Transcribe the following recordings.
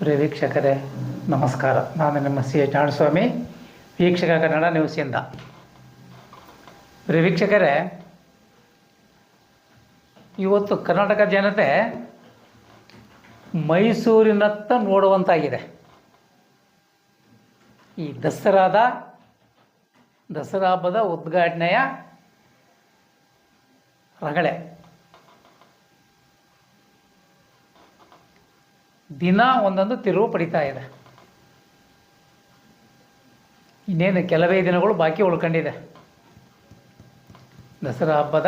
ಪ್ರಿಯ ವೀಕ್ಷಕರೇ ನಮಸ್ಕಾರ. ನಾನು ನಿಮ್ಮ ಸಿ ಎಚ್ ನಾರಾಯಣಸ್ವಾಮಿ, ವೀಕ್ಷಕ ಕನ್ನಡ ನ್ಯೂಸಿಂದ. ಪ್ರಿಯ ವೀಕ್ಷಕರೇ, ಇವತ್ತು ಕರ್ನಾಟಕ ಜನತೆ ಮೈಸೂರಿನತ್ತ ನೋಡುವಂತಾಗಿದೆ. ಈ ದಸರಾ ಹಬ್ಬದ ಉದ್ಘಾಟನೆಯ ರಗಳೆ ದಿನ ಒಂದೊಂದು ತಿರುವು ಪಡಿತಾ ಇದೆ. ಇನ್ನೇನು ಕೆಲವೇ ದಿನಗಳು ಬಾಕಿ ಉಳ್ಕೊಂಡಿದೆ ದಸರಾ ಹಬ್ಬದ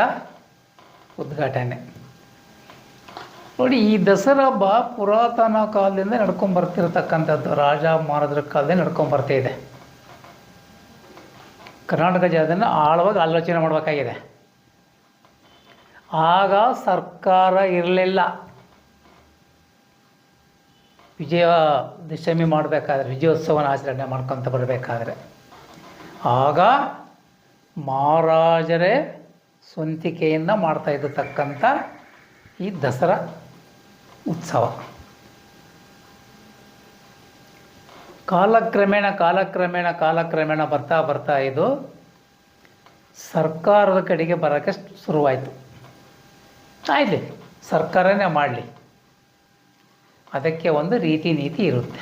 ಉದ್ಘಾಟನೆ. ನೋಡಿ, ಈ ದಸರಾ ಹಬ್ಬ ಪುರಾತನ ಕಾಲದಿಂದ ನಡ್ಕೊಂಡ್ಬರ್ತಿರ್ತಕ್ಕಂಥದ್ದು, ರಾಜ ಮಹಾರಾಜರ ಕಾಲದಿಂದ ನಡ್ಕೊಂಡ್ಬರ್ತಾ ಇದೆ. ಕರ್ನಾಟಕ ಜನತೆಯನ್ನು ಆಳವಾಗಿ ಆಲೋಚನೆ ಮಾಡಬೇಕಾಗಿದೆ. ಆಗ ಸರ್ಕಾರ ಇರಲಿಲ್ಲ. ವಿಜಯದಶಮಿ ಮಾಡಬೇಕಾದ್ರೆ, ವಿಜಯೋತ್ಸವನ ಆಚರಣೆ ಮಾಡ್ಕೊತ ಬರಬೇಕಾದ್ರೆ, ಆಗ ಮಹಾರಾಜರೇ ಸ್ವಂತಿಕೆಯಿಂದ ಮಾಡ್ತಾ ಇದ್ದತಕ್ಕಂಥ ಈ ದಸರಾ ಉತ್ಸವ ಕಾಲಕ್ರಮೇಣ ಬರ್ತಾ ಇದು ಸರ್ಕಾರದ ಕಡೆಗೆ ಬರೋಕ್ಕೆ ಶುರುವಾಯಿತು. ಆಯ್ತು, ಸರ್ಕಾರನೇ ಮಾಡಲಿ, ಅದಕ್ಕೆ ಒಂದು ರೀತಿ ನೀತಿ ಇರುತ್ತೆ.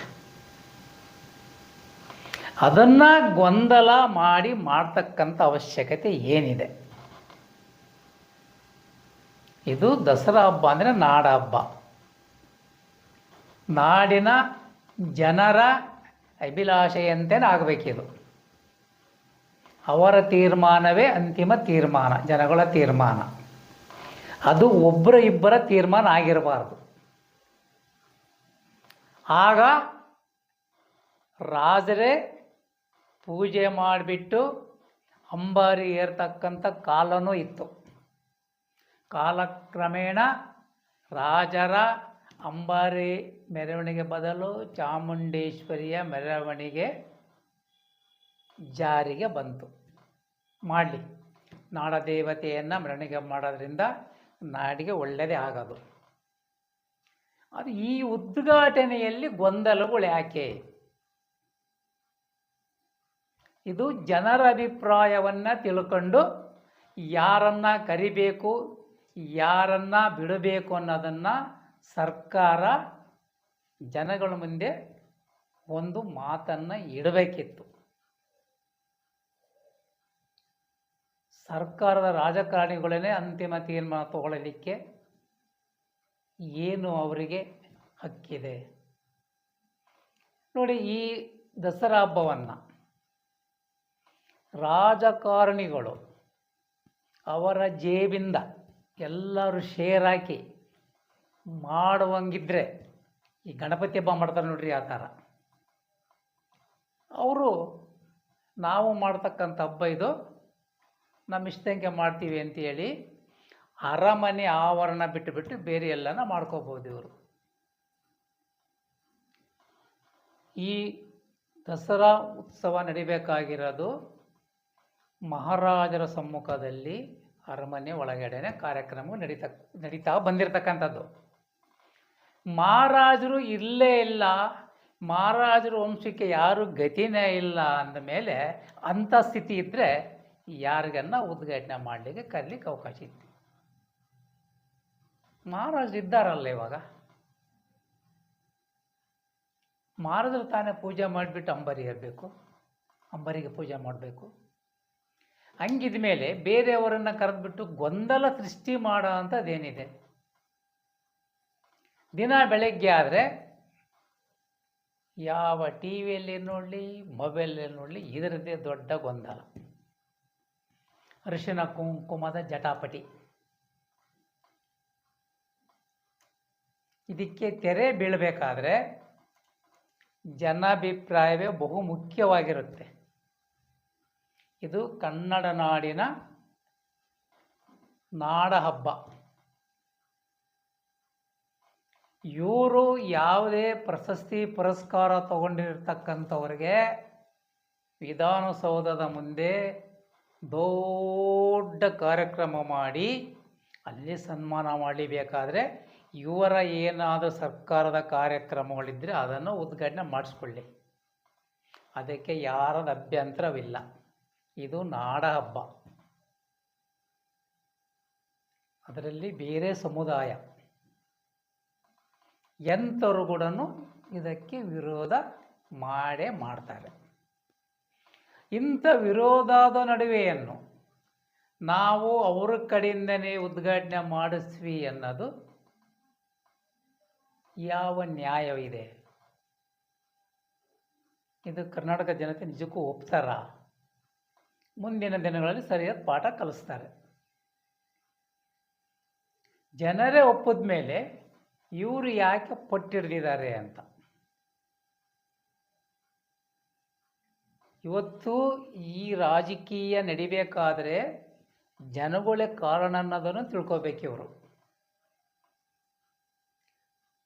ಅದನ್ನು ಗೊಂದಲ ಮಾಡ್ತಕ್ಕಂಥ ಅವಶ್ಯಕತೆ ಏನಿದೆ? ಇದು ದಸರಾ ಹಬ್ಬ ಅಂದರೆ ನಾಡ ಹಬ್ಬ. ನಾಡಿನ ಜನರ ಅಭಿಲಾಷೆಯಂತೆಯೇ ಆಗಬೇಕಿದು. ಅವರ ತೀರ್ಮಾನವೇ ಅಂತಿಮ ತೀರ್ಮಾನ, ಜನಗಳ ತೀರ್ಮಾನ. ಅದು ಒಬ್ಬರ ಇಬ್ಬರ ತೀರ್ಮಾನ ಆಗಿರಬಾರ್ದು. ಆಗ ರಾಜರೇ ಪೂಜೆ ಮಾಡಿಬಿಟ್ಟು ಅಂಬಾರಿ ಏರ್ತಕ್ಕಂಥ ಕಾಲನೂ ಇತ್ತು. ಕಾಲಕ್ರಮೇಣ ರಾಜರ ಅಂಬಾರಿ ಮೆರವಣಿಗೆ ಬದಲು ಚಾಮುಂಡೇಶ್ವರಿಯ ಮೆರವಣಿಗೆ ಜಾರಿಗೆ ಬಂತು. ಮಾಡಲಿ, ನಾಡದೇವತೆಯನ್ನು ಮೆರವಣಿಗೆ ಮಾಡೋದ್ರಿಂದ ನಾಡಿಗೆ ಒಳ್ಳೆಯದೇ ಆಗೋದು. ಅದು ಈ ಉದ್ಘಾಟನೆಯಲ್ಲಿ ಗೊಂದಲಗಳು ಯಾಕೆ? ಇದು ಜನರ ಅಭಿಪ್ರಾಯವನ್ನು ತಿಳ್ಕೊಂಡು ಯಾರನ್ನ ಕರಿಬೇಕು, ಯಾರನ್ನ ಬಿಡಬೇಕು ಅನ್ನೋದನ್ನು ಸರ್ಕಾರ ಜನಗಳ ಮುಂದೆ ಒಂದು ಮಾತನ್ನು ಇಡಬೇಕಿತ್ತು. ಸರ್ಕಾರದ ರಾಜಕಾರಣಿಗಳೇ ಅಂತಿಮ ತೀರ್ಮಾನ ತಗೊಳ್ಳಲಿಕ್ಕೆ ಏನು ಅವರಿಗೆ ಹಕ್ಕಿದೆ? ನೋಡಿ, ಈ ದಸರಾ ಹಬ್ಬವನ್ನು ರಾಜಕಾರಣಿಗಳು ಅವರ ಜೇಬಿಂದ ಎಲ್ಲರೂ ಶೇರ್ ಹಾಕಿ ಮಾಡುವಂಗಿದ್ರೆ, ಈ ಗಣಪತಿ ಹಬ್ಬ ಮಾಡ್ತಾರೆ ನೋಡ್ರಿ, ಆ ಥರ ಅವರು ನಾವು ಮಾಡ್ತಕ್ಕಂಥ ಹಬ್ಬ ಇದು, ನಮ್ಮ ಇಷ್ಟಂಗೆ ಮಾಡ್ತೀವಿ ಅಂತೇಳಿ ಅರಮನೆ ಆವರಣ ಬಿಟ್ಟು ಬೇರೆ ಎಲ್ಲನ ಮಾಡ್ಕೋಬೋದು ಇವರು. ಈ ದಸರಾ ಉತ್ಸವ ನಡಿಬೇಕಾಗಿರೋದು ಮಹಾರಾಜರ ಸಮ್ಮುಖದಲ್ಲಿ ಅರಮನೆ ಒಳಗಡೆನೆ ಕಾರ್ಯಕ್ರಮ ನಡೀತಾ ಬಂದಿರತಕ್ಕಂಥದ್ದು. ಮಹಾರಾಜರು ಇಲ್ಲೇ ಇಲ್ಲ, ಮಹಾರಾಜರು ವಂಶಕ್ಕೆ ಯಾರು ಗತಿನೇ ಇಲ್ಲ ಅಂದಮೇಲೆ ಅಂಥ ಸ್ಥಿತಿ ಇದ್ದರೆ ಯಾರಿಗನ್ನ ಉದ್ಘಾಟನೆ ಮಾಡಲಿಕ್ಕೆ ಕರೀಲಿಕ್ಕೆ ಅವಕಾಶ ಇತ್ತು. ಮಹಾರಾಜರು ಇದ್ದಾರಲ್ಲ ಇವಾಗ, ಮಹಾರಾಜರು ತಾನೇ ಪೂಜೆ ಮಾಡಿಬಿಟ್ಟು ಅಂಬಾರಿ ಏರಬೇಕು, ಅಂಬಾರಿಗೆ ಪೂಜೆ ಮಾಡಬೇಕು. ಹಂಗಿದ ಮೇಲೆ ಬೇರೆಯವರನ್ನು ಕರೆದ್ಬಿಟ್ಟು ಗೊಂದಲ ಸೃಷ್ಟಿ ಮಾಡೋ ಅಂಥದ್ದೇನಿದೆ? ದಿನ ಬೆಳಗ್ಗೆ ಆದರೆ ಯಾವ ಟಿ ವಿಯಲ್ಲಿ ನೋಡಲಿ, ಮೊಬೈಲಲ್ಲಿ ನೋಡಲಿ, ಇದರದ್ದೇ ದೊಡ್ಡ ಗೊಂದಲ. ಅರಿಶಿನ ಕುಂಕುಮದ ಜಟಾಪಟಿ, ಇದಕ್ಕೆ ತೆರೆ ಬೀಳಬೇಕಾದ್ರೆ ಜನಾಭಿಪ್ರಾಯವೇ ಬಹು ಮುಖ್ಯವಾಗಿರುತ್ತೆ. ಇದು ಕನ್ನಡ ನಾಡಿನ ನಾಡ ಹಬ್ಬ. ಇವರು ಯಾವುದೇ ಪ್ರಶಸ್ತಿ ಪುರಸ್ಕಾರ ತಗೊಂಡಿರ್ತಕ್ಕಂಥವ್ರಿಗೆ ವಿಧಾನಸೌಧದ ಮುಂದೆ ದೊಡ್ಡ ಕಾರ್ಯಕ್ರಮ ಮಾಡಿ ಅಲ್ಲಿ ಸನ್ಮಾನ ಮಾಡಲೇಬೇಕಾದ್ರೆ ಇವರ ಏನಾದರೂ ಸರ್ಕಾರದ ಕಾರ್ಯಕ್ರಮಗಳಿದ್ದರೆ ಅದನ್ನು ಉದ್ಘಾಟನೆ ಮಾಡಿಸ್ಕೊಳ್ಳಿ, ಅದಕ್ಕೆ ಯಾರದ ಅಭ್ಯಂತರವಿಲ್ಲ. ಇದು ನಾಡ ಹಬ್ಬ, ಅದರಲ್ಲಿ ಬೇರೆ ಸಮುದಾಯ ಎಂಥವರು ಕೂಡ ಇದಕ್ಕೆ ವಿರೋಧ ಮಾಡೇ ಮಾಡ್ತಾರೆ. ಇಂಥ ವಿರೋಧದ ನಡುವೆಯನ್ನು ನಾವು ಅವ್ರ ಕಡೆಯಿಂದನೇ ಉದ್ಘಾಟನೆ ಮಾಡಿಸ್ವಿ ಅನ್ನೋದು ಯಾವ ನ್ಯಾಯವಿದೆ? ಇದು ಕರ್ನಾಟಕ ಜನತೆ ನಿಜಕ್ಕೂ ಒಪ್ತಾರ? ಮುಂದಿನ ದಿನಗಳಲ್ಲಿ ಸರಿಯಾದ ಪಾಠ ಕಲಿಸ್ತಾರೆ. ಜನರೇ ಒಪ್ಪಿದ ಮೇಲೆ ಇವರು ಯಾಕೆ ಪಟ್ಟಿಡ್ದಿದ್ದಾರೆ ಅಂತ. ಇವತ್ತು ಈ ರಾಜಕೀಯ ನಡಿಬೇಕಾದ್ರೆ ಜನಗಳೇ ಕಾರಣ ಅನ್ನೋದನ್ನು ತಿಳ್ಕೊಬೇಕು. ಇವರು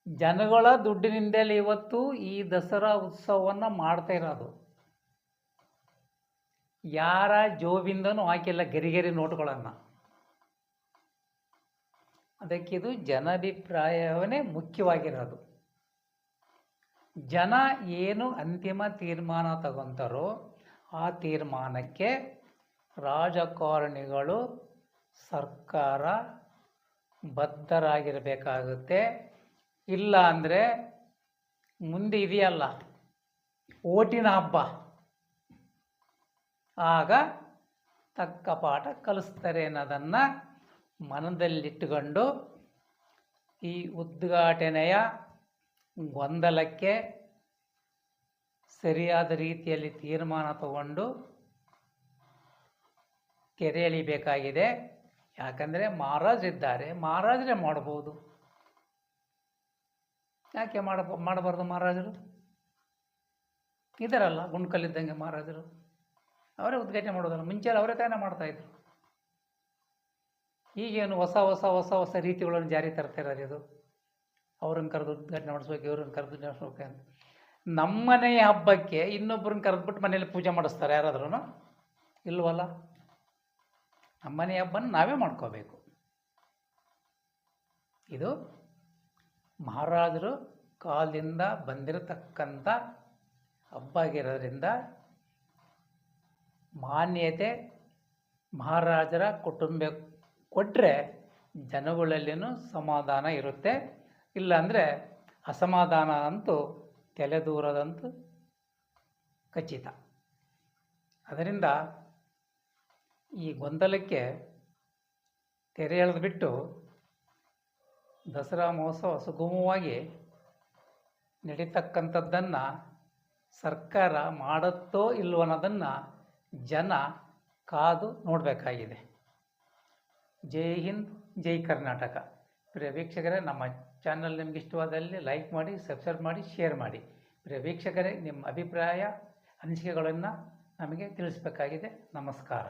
ಜನಗಳ ದುಡ್ಡಿನಿಂದಲೇ ಇವತ್ತು ಈ ದಸರಾ ಉತ್ಸವವನ್ನು ಮಾಡ್ತಾ ಇರೋದು. ಯಾರ ಜೋಬಿಂದನೂ ಹಾಕಿಲ್ಲ ಗರಿಗರಿ ನೋಟುಗಳನ್ನು. ಅದಕ್ಕಿದು ಜನಾಭಿಪ್ರಾಯವೇ ಮುಖ್ಯವಾಗಿರೋದು. ಜನ ಏನು ಅಂತಿಮ ತೀರ್ಮಾನ ತಗೊಂತಾರೋ ಆ ತೀರ್ಮಾನಕ್ಕೆ ರಾಜಕಾರಣಿಗಳು, ಸರ್ಕಾರ ಬದ್ಧರಾಗಿರಬೇಕಾಗುತ್ತೆ. ಇಲ್ಲ ಅಂದರೆ ಮುಂದೆ ಇದೆಯಲ್ಲ ಓಟಿನ ಹಬ್ಬ, ಆಗ ತಕ್ಕ ಪಾಠ ಕಲಿಸ್ತಾರೆ ಅನ್ನೋದನ್ನು ಮನದಲ್ಲಿಟ್ಟುಕೊಂಡು ಈ ಉದ್ಘಾಟನೆಯ ಗೊಂದಲಕ್ಕೆ ಸರಿಯಾದ ರೀತಿಯಲ್ಲಿ ತೀರ್ಮಾನ ತಗೊಂಡು ತೆರೆ ಎಳಿಬೇಕಾಗಿದೆ. ಯಾಕಂದರೆ ಮಹಾರಾಜರಿದ್ದಾರೆ, ಮಹಾರಾಜರೇ ಮಾಡ್ಬೋದು. ಯಾಕೆ ಮಾಡಬಾರ್ದು? ಮಹಾರಾಜರು ಇದ್ದಾರಲ್ಲ, ಗುಂಡ್ಕಲ್ಲಿದ್ದಂಗೆ ಮಹಾರಾಜರು, ಅವರೇ ಉದ್ಘಾಟನೆ ಮಾಡೋದಲ್ಲ. ಮುಂಚೆ ಅವರೇ ತಾನೇ ಮಾಡ್ತಾಯಿದ್ರು. ಈಗೇನು ಹೊಸ ಹೊಸ ಹೊಸ ಹೊಸ ರೀತಿಗಳನ್ನು ಜಾರಿ ತರ್ತಾ ಇರೋದು ಇದು. ಅವ್ರನ್ನ ಕರೆದು ಉದ್ಘಾಟನೆ ಮಾಡಿಸ್ಬೇಕು, ಇವ್ರನ್ನ ಕರೆದು ನಡೆಸ್ಬೇಕು ಅಂತ. ನಮ್ಮನೆಯ ಹಬ್ಬಕ್ಕೆ ಇನ್ನೊಬ್ಬರನ್ನ ಕರೆದ್ಬಿಟ್ಟು ಮನೇಲಿ ಪೂಜೆ ಮಾಡಿಸ್ತಾರೆ ಯಾರಾದ್ರೂ? ಇಲ್ವಲ್ಲ. ನಮ್ಮನೆ ಹಬ್ಬನ ನಾವೇ ಮಾಡ್ಕೋಬೇಕು. ಇದು ಮಹಾರಾಜರು ಕಾಲದಿಂದ ಬಂದಿರತಕ್ಕಂಥ ಹಬ್ಬ ಆಗಿರೋದ್ರಿಂದ ಮಾನ್ಯತೆ ಮಹಾರಾಜರ ಕುಟುಂಬ ಕೊಟ್ಟರೆ ಜನಗಳಲ್ಲಿನೂ ಸಮಾಧಾನ ಇರುತ್ತೆ. ಇಲ್ಲಾಂದರೆ ಅಸಮಾಧಾನ ಅಂತೂ ತಲೆದೂರದಂತೂ ಖಚಿತ. ಅದರಿಂದ ಈ ಗೊಂದಲಕ್ಕೆ ತೆರೆ ಎಳೆದುಬಿಟ್ಟು ದಸರಾ ಮಹೋತ್ಸವ ಸುಗಮವಾಗಿ ನಡೀತಕ್ಕಂಥದ್ದನ್ನು ಸರ್ಕಾರ ಮಾಡುತ್ತೋ ಇಲ್ವೋ ಅನ್ನೋದನ್ನು ಜನ ಕಾದು ನೋಡಬೇಕಾಗಿದೆ. ಜೈ ಹಿಂದ್, ಜೈ ಕರ್ನಾಟಕ. ಪ್ರಿಯ ವೀಕ್ಷಕರೇ, ನಮ್ಮ ಚಾನಲ್ ನಿಮ್ಗೆ ಇಷ್ಟವಾದಲ್ಲಿ ಲೈಕ್ ಮಾಡಿ, ಸಬ್ಸ್ಕ್ರೈಬ್ ಮಾಡಿ, ಶೇರ್ ಮಾಡಿ. ಪ್ರಿಯ ವೀಕ್ಷಕರೇ, ನಿಮ್ಮ ಅಭಿಪ್ರಾಯ ಅನಿಸಿಕೆಗಳನ್ನು ನಮಗೆ ತಿಳಿಸಬೇಕಾಗಿದೆ. ನಮಸ್ಕಾರ.